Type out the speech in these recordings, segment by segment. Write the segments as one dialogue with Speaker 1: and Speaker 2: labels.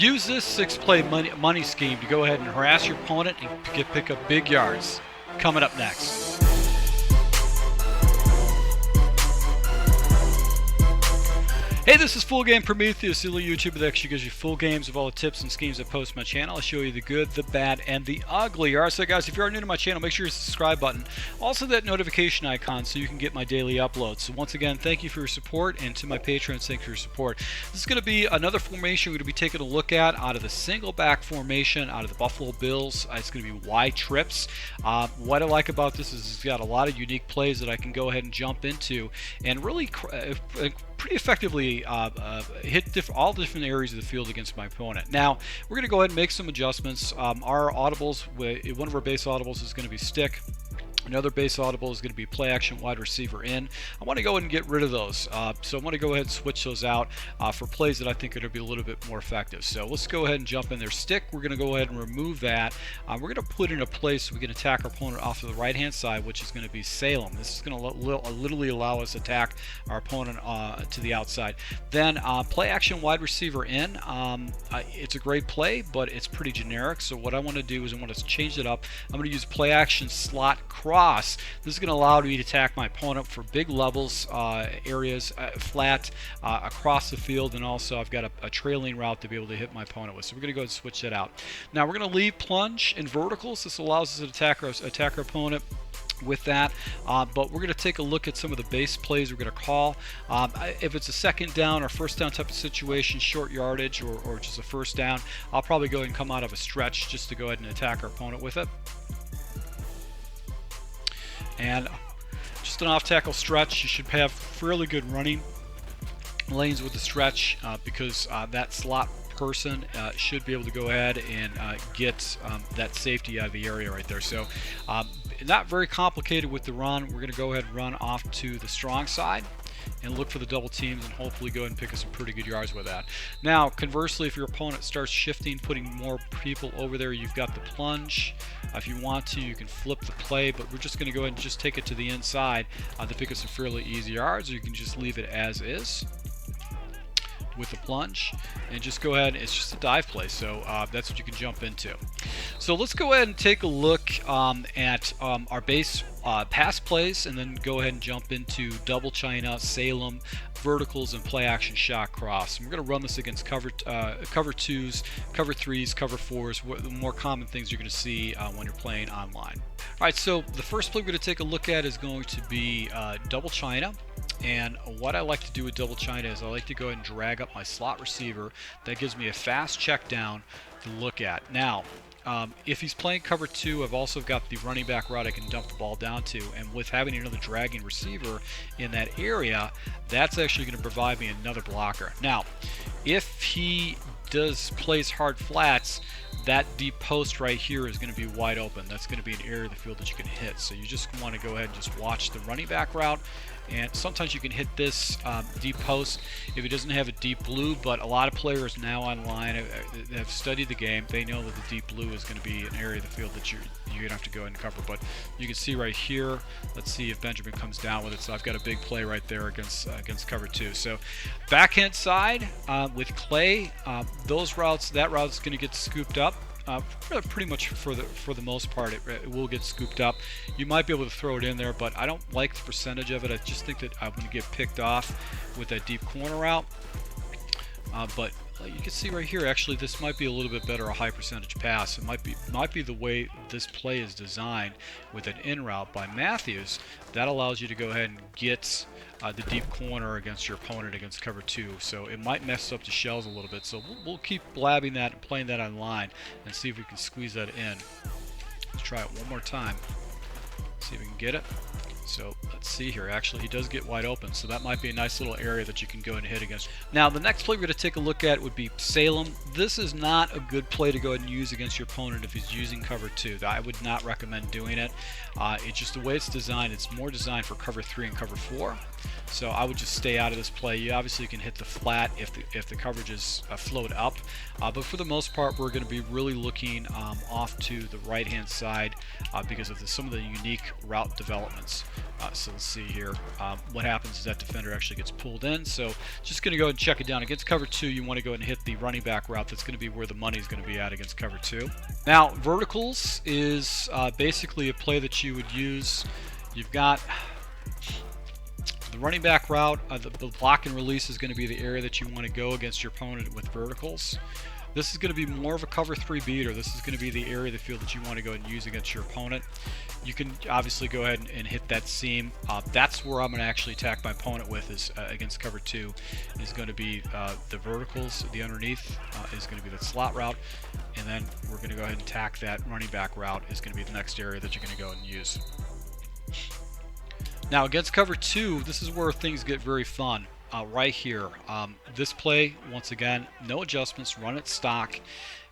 Speaker 1: Use this 6-play money scheme to go ahead and harass your opponent and pick up big yards. Coming up next. Hey, this is Full Game Prometheus, the only YouTuber that actually gives you full games of all the tips and schemes I post on my channel. I show you the good, the bad, and the ugly. Alright, so guys, if you are new to my channel, make sure you hit the subscribe button. Also that notification icon so you can get my daily uploads. So once again, thank you for your support, and to my patrons, thank you for your support. This is going to be another formation we're going to be taking a look at out of the Singleback formation, out of the Buffalo Bills. It's going to be Y trips. What I like about this is it's got a lot of unique plays that I can go ahead and jump into and really pretty effectively hit all different areas of the field against my opponent. Now, we're going to go ahead and make some adjustments. Our audibles, one of our base audibles is going to be stick. Another base audible is going to be play action wide receiver in. I want to go ahead and get rid of those. So I want to go ahead and switch those out for plays that I think are going to be a little bit more effective. So let's go ahead and jump in there. Stick, we're going to go ahead and remove that. We're going to put in a place so we can attack our opponent off to the right hand side, which is going to be Salem. This is going to literally allow us to attack our opponent to the outside. Then play action wide receiver in. It's a great play, but it's pretty generic. So what I want to do is I want to change it up. I'm going to use play action slot cross. This is going to allow me to attack my opponent for big levels, areas, flat, across the field, and also I've got a trailing route to be able to hit my opponent with. So we're going to go ahead and switch that out. Now we're going to leave plunge and verticals. This allows us to attack our opponent with that, but we're going to take a look at some of the base plays we're going to call. If it's a second down or first down type of situation, short yardage, or just a first down, I'll probably go ahead and come out of a stretch just to go ahead and attack our opponent with it. And just an off-tackle stretch. You should have fairly good running lanes with the stretch because that slot person should be able to go ahead and get that safety out of the area right there. So not very complicated with the run. We're going to go ahead and run off to the strong side and look for the double teams and hopefully go ahead and pick up some pretty good yards with that. Now, conversely, if your opponent starts shifting, putting more people over there, you've got the plunge. If you want to, you can flip the play, but we're just going to go ahead and just take it to the inside to pick up some fairly easy yards, or you can just leave it as is with the plunge and just go ahead. It's just a dive play, so that's what you can jump into. So let's go ahead and take a look at our base pass plays, and then go ahead and jump into double China, Salem, verticals, and play action shot cross. And we're going to run this against cover twos, cover threes, cover fours, the more common things you're going to see when you're playing online. All right, so the first play we're going to take a look at is going to be double China. And what I like to do with double China is I like to go ahead and drag up my slot receiver. That gives me a fast check down to look at. Now, if he's playing cover two, I've also got the running back route I can dump the ball down to, and with having another dragging receiver in that area, that's actually going to provide me another blocker. Now, if he plays hard flats, that deep post right here is going to be wide open. That's going to be an area of the field that you can hit. So you just want to go ahead and just watch the running back route, and sometimes you can hit this deep post if it doesn't have a deep blue, but a lot of players now online have studied the game. They know that the deep blue is going to be an area of the field that you're going to have to go ahead and cover. But you can see right here, let's see if Benjamin comes down with it. So I've got a big play right there against cover two. So backhand side with Clay, that route is going to get scooped up. Pretty much for the most part, it will get scooped up. You might be able to throw it in there, but I don't like the percentage of it. I just think that I'm going to get picked off with that deep corner route. But you can see right here, actually, this might be a little bit better, a high percentage pass. It might be the way this play is designed with an in route by Matthews. That allows you to go ahead and get the deep corner against your opponent against cover two. So it might mess up the shells a little bit. So we'll keep blabbing that and playing that online and see if we can squeeze that in. Let's try it one more time. See if we can get it. So let's see here. Actually, he does get wide open, so that might be a nice little area that you can go and hit against. Now, the next play we're going to take a look at would be Salem. This is not a good play to go ahead and use against your opponent if he's using cover two. I would not recommend doing it. It's just the way it's designed. It's more designed for cover three and cover four. So I would just stay out of this play. You obviously can hit the flat if the coverage is float up, but for the most part we're going to be really looking off to the right hand side because of some of the unique route developments. So let's see here. What happens is that defender actually gets pulled in. So just going to go ahead and check it down. Against cover 2, you want to go ahead and hit the running back route. That's going to be where the money is going to be at against cover 2. Now verticals is basically a play that you would use. You've got the running back route, the block and release is going to be the area that you want to go against your opponent with verticals. This is going to be more of a cover 3 beater. This is going to be the area of the field that you want to go and use against your opponent. You can obviously go ahead and hit that seam. That's where I'm going to actually attack my opponent with is against cover 2 is going to be the verticals. The underneath is going to be the slot route, and then we're going to go ahead and attack that running back route is going to be the next area that you're going to go and use. Now against cover 2, this is where things get very fun. Right here, this play, once again, no adjustments, run it stock,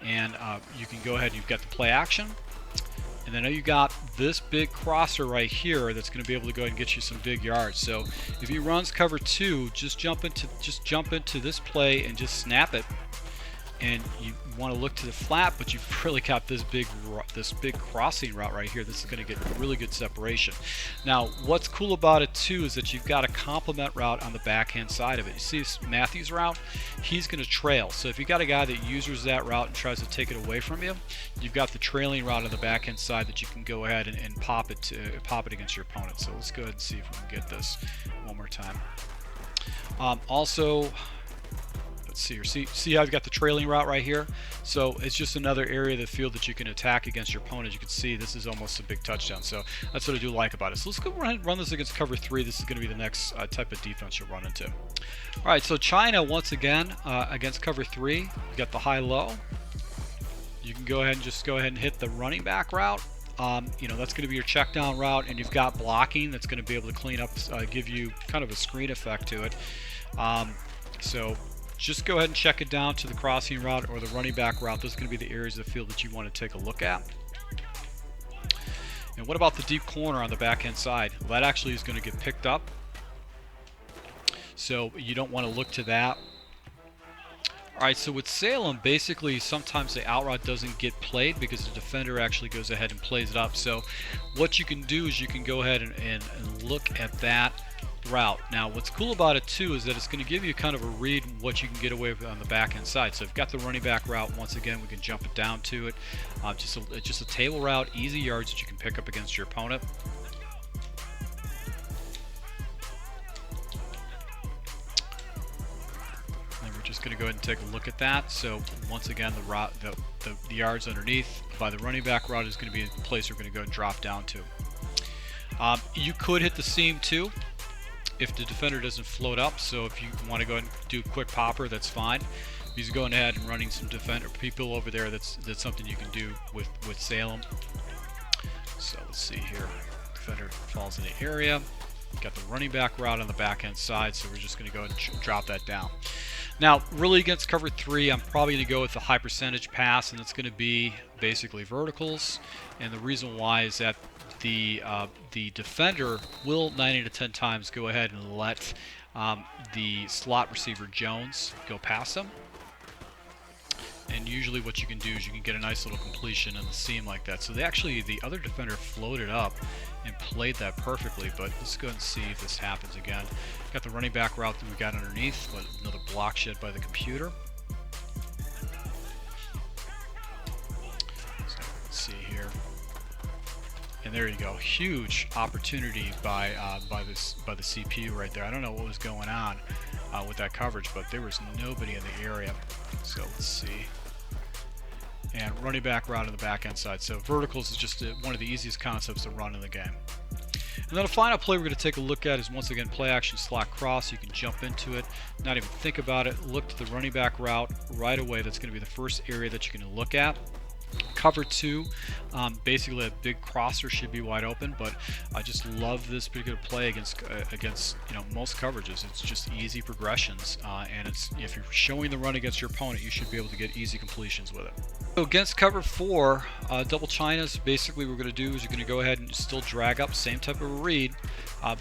Speaker 1: and you can go ahead and you've got the play action, and then you got this big crosser right here that's going to be able to go ahead and get you some big yards. So if he runs cover 2, just jump into this play and just snap it. And you want to look to the flat, but you've really got this big crossing route right here. This is going to get really good separation. Now, what's cool about it too is that you've got a complement route on the backhand side of it. You see this Matthews route? He's going to trail. So if you got a guy that uses that route and tries to take it away from you, you've got the trailing route on the backhand side that you can go ahead and pop it against your opponent. So let's go ahead and see if we can get this one more time. Also, see how I've got the trailing route right here? So it's just another area of the field that you can attack against your opponent. You can see this is almost a big touchdown. So that's what I do like about it. So let's go run this against cover 3. This is going to be the next type of defense you'll run into. All right, so China once again against cover 3. You got the high-low. You can go ahead and hit the running back route. You know, that's going to be your check down route, and you've got blocking that's going to be able to clean up, give you kind of a screen effect to it. So just go ahead and check it down to the crossing route or the running back route. Those are going to be the areas of the field that you want to take a look at. And what about the deep corner on the backhand side? Well, that actually is going to get picked up. So you don't want to look to that. Alright, so with Salem, basically sometimes the out route doesn't get played because the defender actually goes ahead and plays it up. So what you can do is you can go ahead and look at that route. Now what's cool about it too is that it's going to give you kind of a read what you can get away with on the back end side. So I've got the running back route. Once again, we can jump it down to it. Just a table route, easy yards that you can pick up against your opponent. Just going to go ahead and take a look at that. So once again, the route, the yards underneath by the running back route is going to be the place we're going to go and drop down to. You could hit the seam too if the defender doesn't float up. So if you want to go ahead and do a quick popper, that's fine. He's going ahead and running some defender people over there. That's something you can do with Salem. So let's see here. Defender falls in the area. Got the running back route on the back end side, so we're just going to go ahead and drop that down. Now, really against cover 3, I'm probably going to go with the high percentage pass, and it's going to be basically verticals. And the reason why is that the defender will 9 out of 10 times go ahead and let the slot receiver Jones go past him. And usually what you can do is you can get a nice little completion in the seam like that. So the other defender floated up and played that perfectly, but let's go and see if this happens again. Got the running back route that we got underneath, but another block shed by the computer. So let's see here. And there you go, huge opportunity by the CPU right there. I don't know what was going on with that coverage, but there was nobody in the area. So let's see. And running back route on the back end side. So verticals is just one of the easiest concepts to run in the game. And then the final play we're going to take a look at is once again play action slot cross. You can jump into it, not even think about it. Look to the running back route right away. That's going to be the first area that you're going to look at. cover 2, basically a big crosser should be wide open, but I just love this particular play against most coverages. It's just easy progressions, and if you're showing the run against your opponent, you should be able to get easy completions with it. So against cover 4, double Chinas, basically what we're going to do is you're going to go ahead and still drag up, same type of a read.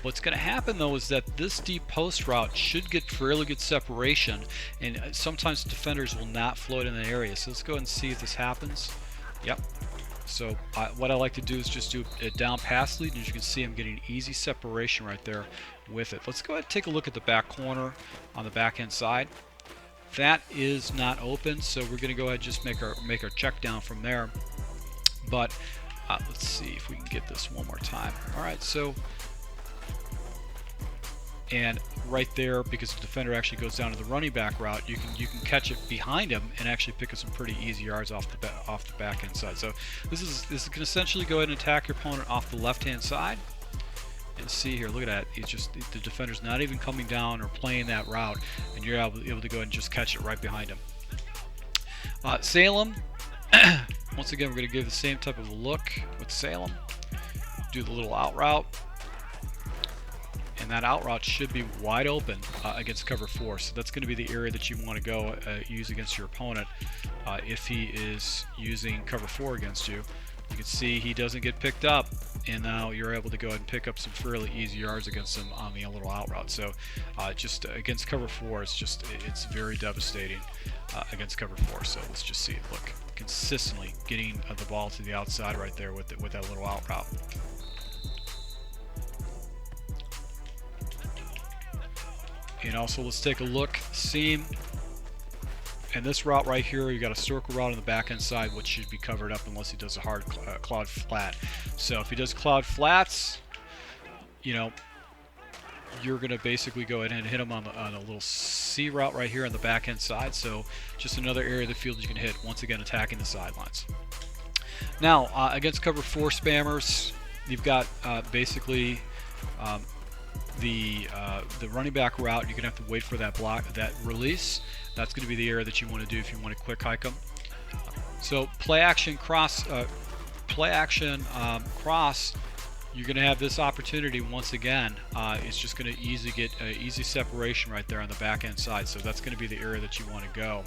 Speaker 1: What's going to happen though is that this deep post route should get fairly good separation, and sometimes defenders will not float in the area. So let's go ahead and see if this happens. Yep. So what I like to do is just do a down pass lead, and as you can see, I'm getting easy separation right there with it. Let's go ahead and take a look at the back corner on the backhand side. That is not open, so we're going to go ahead and just make our check down from there. But let's see if we can get this one more time. All right, so and right there, because the defender actually goes down to the running back route, you can catch it behind him and actually pick up some pretty easy yards off the back end side. So this can essentially go ahead and attack your opponent off the left hand side. And see here, look at that. It's just the defender's not even coming down or playing that route, and you're able to go ahead and just catch it right behind him. Salem, once again, we're going to give the same type of a look with Salem. Do the little out route, and that out route should be wide open against cover 4. So that's going to be the area that you want to go use against your opponent if he is using cover 4 against you. You can see he doesn't get picked up, and now you're able to go ahead and pick up some fairly easy yards against him on the little out route. So just against cover 4, it's very devastating against cover 4. So let's just see it. Look, consistently getting the ball to the outside right there with that little out route. And also, let's take a look, seam. And this route right here, you got a circle route on the back end side, which should be covered up unless he does a hard cloud flat. So if he does cloud flats, you're going to basically go ahead and hit him on a little C route right here on the back end side. So just another area of the field you can hit, once again attacking the sidelines. Now against cover 4 spammers, you've got basically the running back route. You're gonna have to wait for that release. That's going to be the area that you want to do if you want to quick hike them. So play action cross, you're going to have this opportunity once again. It's just going to get easy separation right there on the back end side. So that's going to be the area that you want to go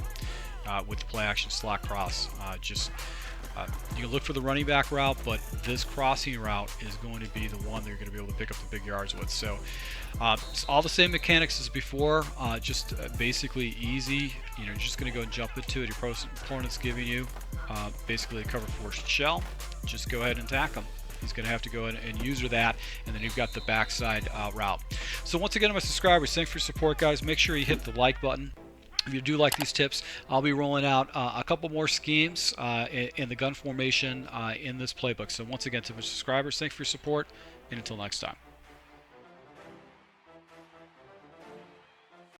Speaker 1: with the play action slot cross. You can look for the running back route, but this crossing route is going to be the one that you're going to be able to pick up the big yards with. So it's all the same mechanics as before, just basically easy. You're just going to go and jump into it. Your opponent's giving you basically a cover 4 shell. Just go ahead and attack him. He's going to have to go in and user that, and then you've got the backside route. So once again, my subscribers, thanks for your support, guys. Make sure you hit the like button. If you do like these tips, I'll be rolling out a couple more schemes in the gun formation in this playbook. So once again, to my subscribers, thanks for your support, and until next time.